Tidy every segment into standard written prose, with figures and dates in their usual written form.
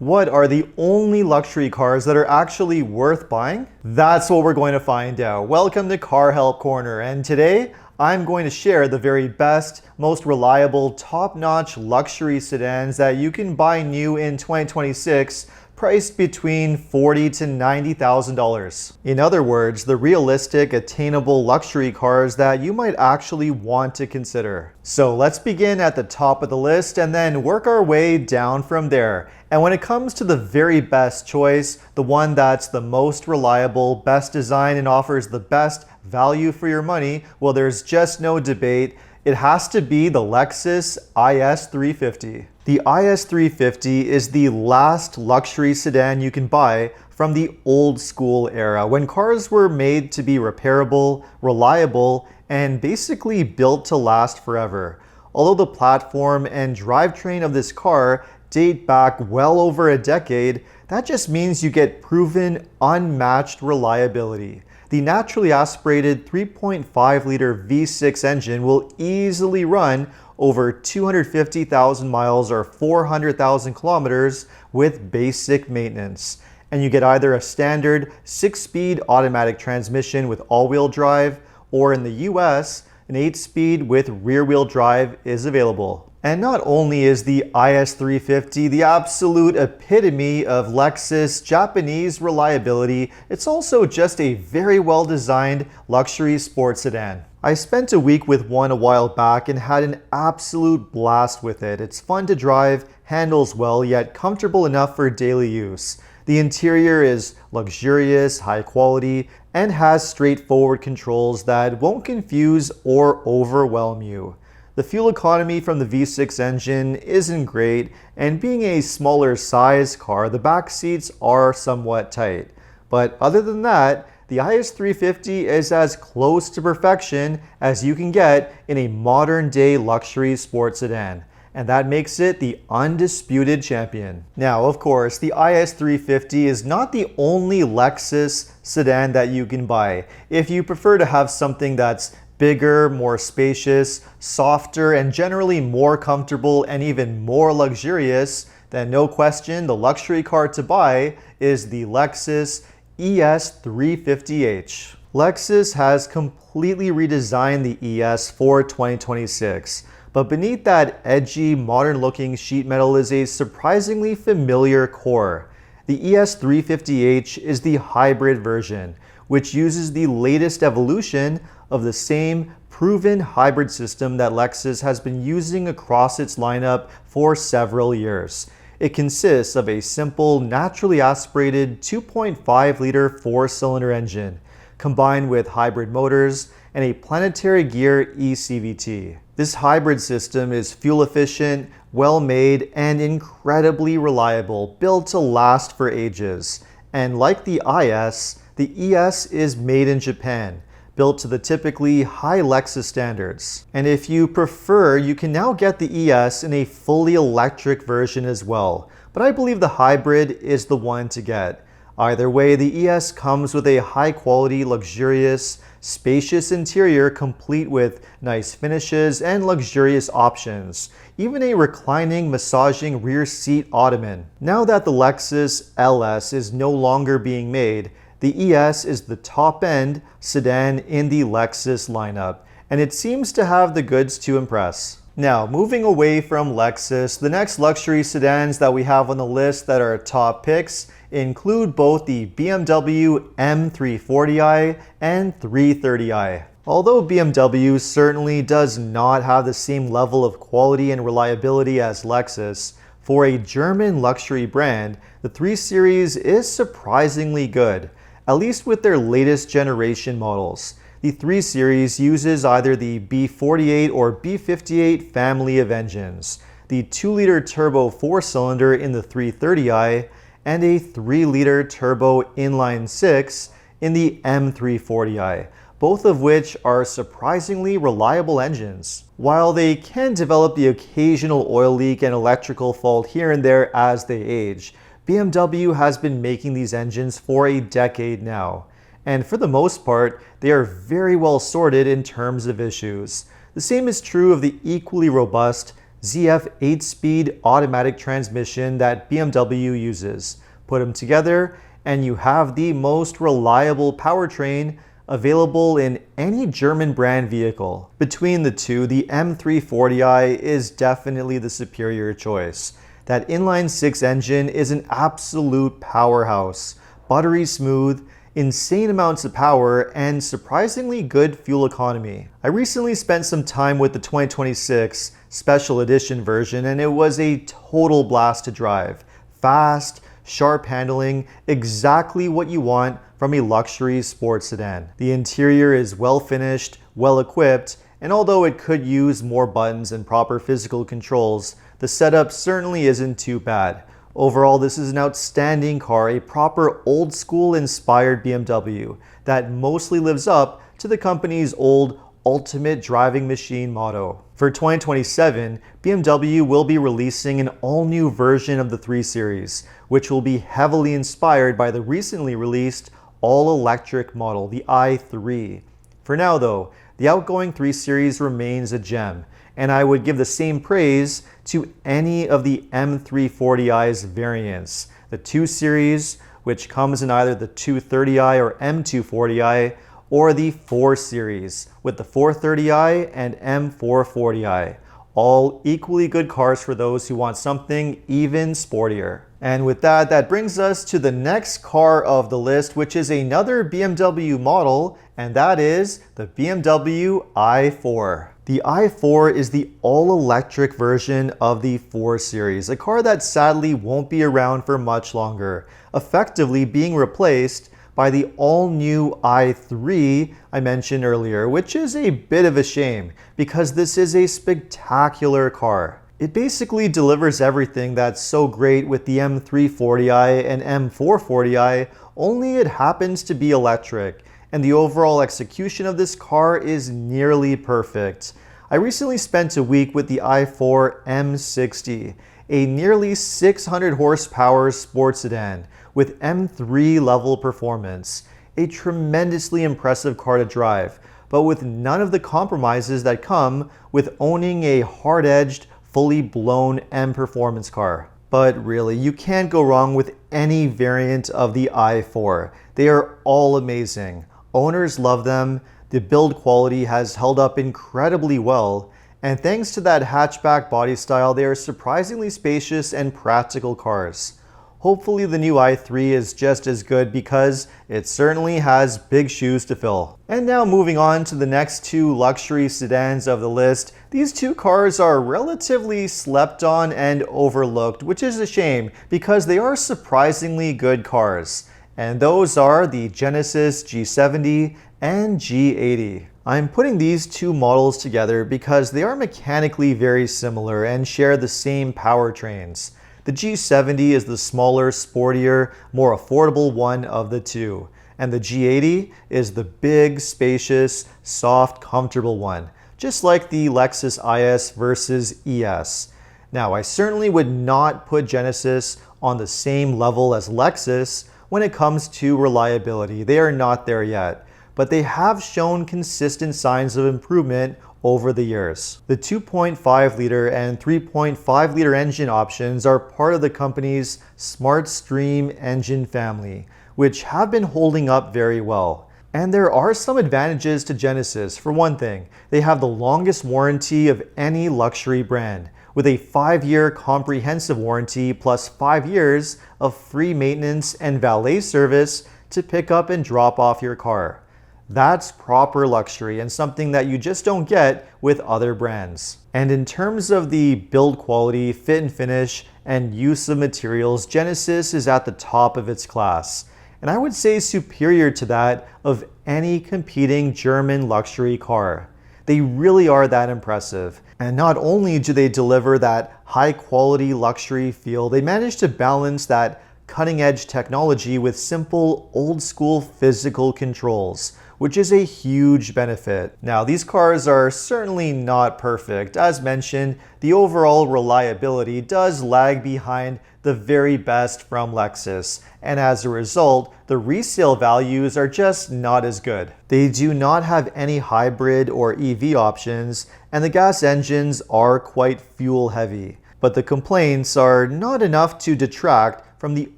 What are the only luxury cars that are actually worth buying? That's what we're going to find out. Welcome to Car Help Corner, and today I'm going to share the very best, most reliable, top-notch luxury sedans that you can buy new in 2026, priced between $40,000 to $90,000. In other words, the realistic, attainable luxury cars that you might actually want to consider. So let's begin at the top of the list and then work our way down from there. And when it comes to the very best choice, the one that's the most reliable, best design, and offers the best value for your money, well, there's just no debate. It has to be the Lexus IS 350. The IS 350 is the last luxury sedan you can buy from the old school era, when cars were made to be repairable, reliable, and basically built to last forever. Although the platform and drivetrain of this car date back well over a decade, that just means you get proven, unmatched reliability. The naturally aspirated 3.5-liter V6 engine will easily run over 250,000 miles or 400,000 kilometers with basic maintenance. And you get either a standard 6-speed automatic transmission with all-wheel drive, or in the US, an 8-speed with rear-wheel drive is available. And not only is the IS 350 the absolute epitome of Lexus Japanese reliability, it's also just a very well-designed luxury sports sedan. I spent a week with one a while back and had an absolute blast with it. It's fun to drive, handles well, yet comfortable enough for daily use. The interior is luxurious, high quality, and has straightforward controls that won't confuse or overwhelm you. The fuel economy from the V6 engine isn't great, and being a smaller size car, the back seats are somewhat tight. But other than that, the IS 350 is as close to perfection as you can get in a modern-day luxury sports sedan, and that makes it the undisputed champion. Now, of course, the IS 350 is not the only Lexus sedan that you can buy. If you prefer to have something that's bigger, more spacious, softer, and generally more comfortable and even more luxurious, then no question the luxury car to buy is the Lexus ES 350h. Lexus has completely redesigned the ES for 2026, but beneath that edgy, modern-looking sheet metal is a surprisingly familiar core. The ES 350h is the hybrid version, which uses the latest evolution of the same proven hybrid system that Lexus has been using across its lineup for several years. It consists of a simple, naturally aspirated 2.5-liter 4-cylinder engine, combined with hybrid motors and a planetary gear eCVT. This hybrid system is fuel efficient, well-made, and incredibly reliable, built to last for ages. And like the IS, the ES is made in Japan, built to the typically high Lexus standards. And if you prefer, you can now get the ES in a fully electric version as well. But I believe the hybrid is the one to get. Either way, the ES comes with a high-quality, luxurious, spacious interior complete with nice finishes and luxurious options, even a reclining, massaging rear seat ottoman. Now that the Lexus LS is no longer being made, the ES is the top-end sedan in the Lexus lineup, and it seems to have the goods to impress. Now, moving away from Lexus, the next luxury sedans that we have on the list that are top picks include both the BMW M340i and 330i. Although BMW certainly does not have the same level of quality and reliability as Lexus, for a German luxury brand, the 3 Series is surprisingly good, at least with their latest generation models. The 3 Series uses either the B48 or B58 family of engines, the 2-liter turbo 4-cylinder in the 330i, and a 3-liter turbo inline 6 in the M340i, both of which are surprisingly reliable engines. While they can develop the occasional oil leak and electrical fault here and there as they age, BMW has been making these engines for a decade now, and for the most part, they are very well sorted in terms of issues. The same is true of the equally robust ZF 8-speed automatic transmission that BMW uses. Put them together and you have the most reliable powertrain available in any German brand vehicle. Between the two, the M340i is definitely the superior choice. That inline-six engine is an absolute powerhouse. Buttery smooth, insane amounts of power, and surprisingly good fuel economy. I recently spent some time with the 2026 Special Edition version and it was a total blast to drive. Fast, sharp handling, exactly what you want from a luxury sports sedan. The interior is well finished, well equipped, and although it could use more buttons and proper physical controls, the setup certainly isn't too bad. Overall, this is an outstanding car, a proper old school inspired BMW that mostly lives up to the company's old ultimate driving machine motto. For 2027, BMW will be releasing an all-new version of the 3 Series, which will be heavily inspired by the recently released all-electric model, the i3. For now though, the outgoing 3 Series remains a gem, and I would give the same praise to any of the M340i's variants. The 2 Series, which comes in either the 230i or M240i, or the 4 Series with the 430i and M440i. All equally good cars for those who want something even sportier. And with that, that brings us to the next car of the list, which is another BMW model, and that is the BMW i4. The i4 is the all-electric version of the 4 Series, a car that sadly won't be around for much longer, effectively being replaced by the all-new i3 I mentioned earlier, which is a bit of a shame because this is a spectacular car. It basically delivers everything that's so great with the M340i and M440i, only it happens to be electric, and the overall execution of this car is nearly perfect. I recently spent a week with the i4 M60, a nearly 600 horsepower sports sedan with M3 level performance. A tremendously impressive car to drive, but with none of the compromises that come with owning a hard-edged, fully blown M performance car. But really, you can't go wrong with any variant of the i4. They are all amazing. Owners love them, the build quality has held up incredibly well, and thanks to that hatchback body style, they are surprisingly spacious and practical cars. Hopefully the new i3 is just as good because it certainly has big shoes to fill. And now moving on to the next 2 luxury sedans of the list. These 2 cars are relatively slept on and overlooked, which is a shame because they are surprisingly good cars. And those are the Genesis G70 and G80. I'm putting these 2 models together because they are mechanically very similar and share the same powertrains. The G70 is the smaller, sportier, more affordable one of the 2, and the G80 is the big, spacious, soft, comfortable one, just like the Lexus IS versus ES. Now, I certainly would not put Genesis on the same level as Lexus when it comes to reliability. They are not there yet, but they have shown consistent signs of improvement over the years. The 2.5 liter and 3.5 liter engine options are part of the company's Smart Stream engine family, which have been holding up very well. And there are some advantages to Genesis. For one thing, they have the longest warranty of any luxury brand, with a 5-year comprehensive warranty plus 5 years of free maintenance and valet service to pick up and drop off your car. That's proper luxury and something that you just don't get with other brands. And in terms of the build quality, fit and finish, and use of materials, Genesis is at the top of its class. And I would say superior to that of any competing German luxury car. They really are that impressive. And not only do they deliver that high quality luxury feel, they manage to balance that cutting edge technology with simple old school physical controls, which is a huge benefit. Now, these cars are certainly not perfect. As mentioned, the overall reliability does lag behind the very best from Lexus, and as a result, the resale values are just not as good. They do not have any hybrid or EV options, and the gas engines are quite fuel heavy. But the complaints are not enough to detract from the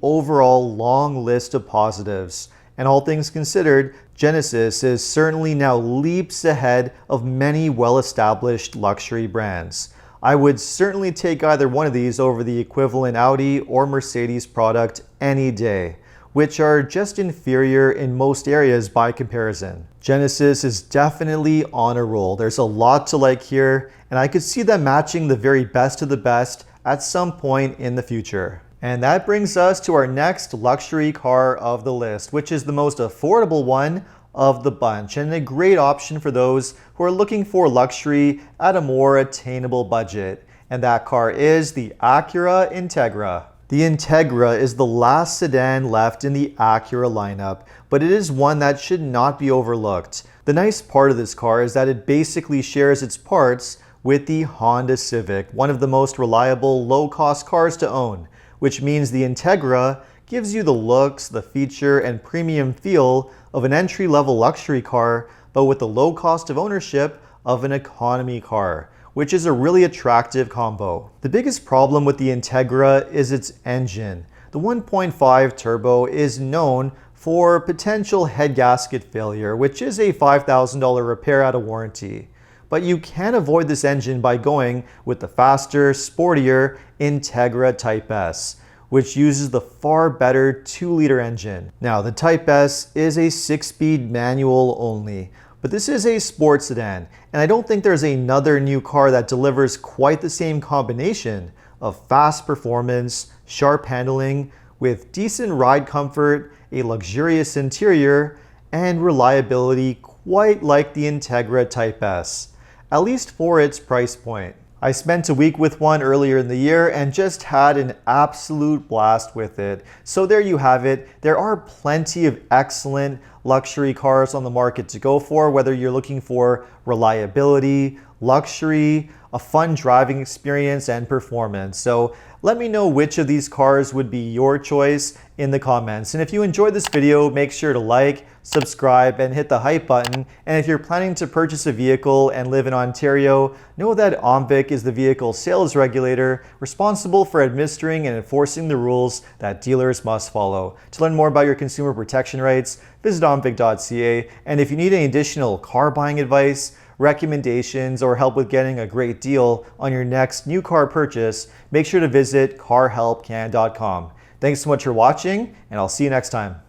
overall long list of positives. And all things considered, Genesis is certainly now leaps ahead of many well-established luxury brands. I would certainly take either one of these over the equivalent Audi or Mercedes product any day, which are just inferior in most areas by comparison. Genesis is definitely on a roll. There's a lot to like here, and I could see them matching the very best of the best at some point in the future. And that brings us to our next luxury car of the list, which is the most affordable one of the bunch, and a great option for those who are looking for luxury at a more attainable budget. And that car is the Acura Integra. The Integra is the last sedan left in the Acura lineup, but it is one that should not be overlooked. The nice part of this car is that it basically shares its parts with the Honda Civic, one of the most reliable low-cost cars to own, which means the Integra gives you the looks, the feature, and premium feel of an entry-level luxury car, but with the low cost of ownership of an economy car, which is a really attractive combo. The biggest problem with the Integra is its engine. The 1.5 turbo is known for potential head gasket failure, which is a $5,000 repair out of warranty. But you can avoid this engine by going with the faster, sportier Integra Type S, which uses the far better 2-liter engine. Now, the Type S is a 6-speed manual only, but this is a sports sedan, and I don't think there's another new car that delivers quite the same combination of fast performance, sharp handling, with decent ride comfort, a luxurious interior, and reliability quite like the Integra Type S, at least for its price point. I spent a week with one earlier in the year and just had an absolute blast with it. So there you have it. There are plenty of excellent luxury cars on the market to go for, whether you're looking for reliability, luxury, a fun driving experience, and performance. So let me know which of these cars would be your choice in the comments. And if you enjoyed this video, make sure to like, subscribe, and hit the hype button. And if you're planning to purchase a vehicle and live in Ontario, know that OMVIC is the vehicle sales regulator responsible for administering and enforcing the rules that dealers must follow. To learn more about your consumer protection rights, visit omvic.ca. And if you need any additional car buying advice, recommendations, or help with getting a great deal on your next new car purchase, make sure to visit carhelpcan.com. Thanks so much for watching, and I'll see you next time.